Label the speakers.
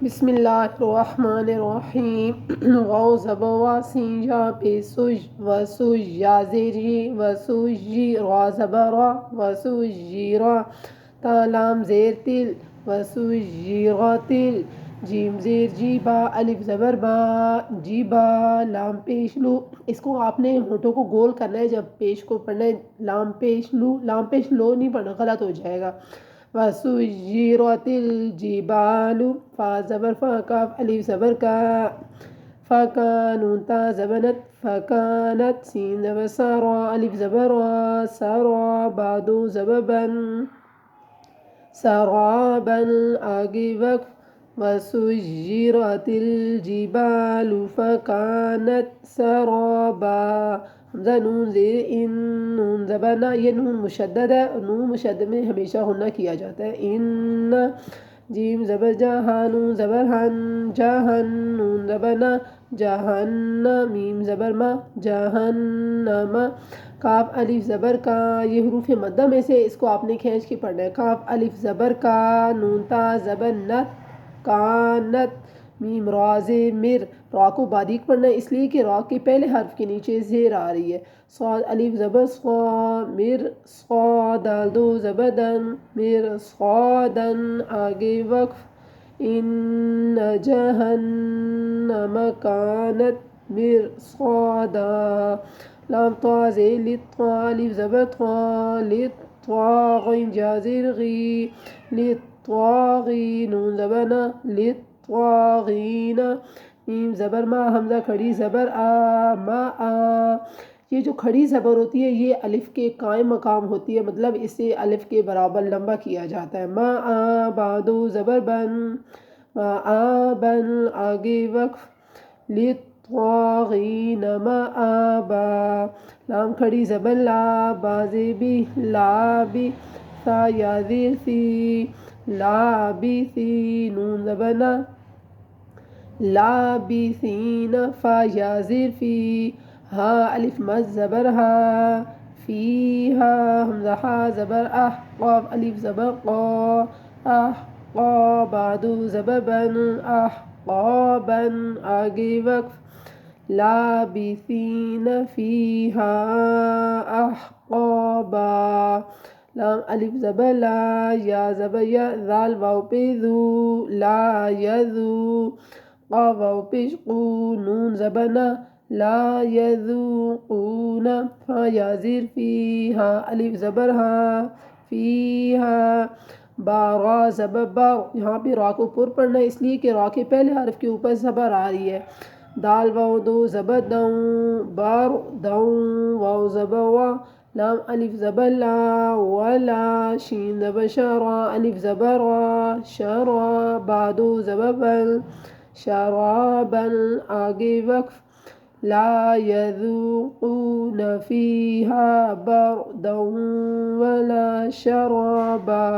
Speaker 1: بسم اللہ الرحمن الرحیم غو زبر وا سین جا پیسوج وسوج یا زیری وسوجی را زبر را وسوجیرا تا لام زیر تل وسوجیراتل جیم زیر جی با الف زبر با جی با لام پیش لو. اس کو آپ نے ہونٹوں کو گول کرنا ہے جب پیش کو پڑھنا ہے. لام پیش لو نہیں پڑھنا، غلط ہو جائے گا. وسيرت الجبال فا زبر فا کاف الف زبر کا فكانوا تا زبنت فكانت سين زبر سارا الف زبر سارا بعد زببا سرابا آگے وقف. وسيرت الجبال فكانت سرابا. حمزہ نون زیر ان نون زبانہ، یہ نون مشدد ہے. نون مشدد میں ہمیشہ غنہ کیا جاتا ہے. ان جیم زبر جہاں نون زبر ہن جہن نون زبانہ جہن میم زبر ما جہنم. کاف الف زبر کا، یہ حروف مدہ میں سے اس کو آپ نے کھینچ کے پڑھنا ہے. کاف الف زبر کا نون تا زبر نت کانت میم را زیر مر. را کو باریک پڑھنا ہے اس لیے کہ را کے پہلے حرف کے نیچے زیر آ رہی ہے. صاد الف زبر صا مر صا دال دو زبر دن مر صادن آگے وقف. ان جہنم کانت مرصادا. لام طا زیر لطا الف زبر طا لطاغین جا زیر غی لطاغی نون زبر نا لطاغین. میم زبر ما حمزہ کھڑی زبر آ ما آ. یہ جو کھڑی زبر ہوتی ہے یہ الف کے قائم مقام ہوتی ہے، مطلب اسے الف کے برابر لمبا کیا جاتا ہے. ما آ بعدو زبر بن ما آ بن آگے وقف. للطاغین ما آبا. لام کھڑی زبر لا بازی بھی لا بھی سا یا زیر سی لا بھی سی نون زبر نا لا بھی سین فا یا زیر فی ہا الف مد زبر ہا فی ہا حمزہ ہا زبر اح قاف الف زبر قا اح قا بعدو زبر بن احقابن آگے وقف. لابثین فیہا احقابا. لام الف زبر لا یا زبر یا ذال واو پہ ذو لا یذو قاف واو پیش قو نون زبر نا لا یذوقون فا یا زیر فیہا الف زبر ہا فیہا. با را زبر با، یہاں پہ را کو پر پڑھنا ہے اس لیے کہ را کے پہلے حرف کے اوپر زبر آ رہی ہے. دال واو دو زبر دوں بار دوں واو زبر وا. لام الف زبر لا ولا شین زبر شرا الف زبر را شرا بعدو زبر بل شرابن آگے وقف. لا يذوقون فيها بردا ولا شرابا.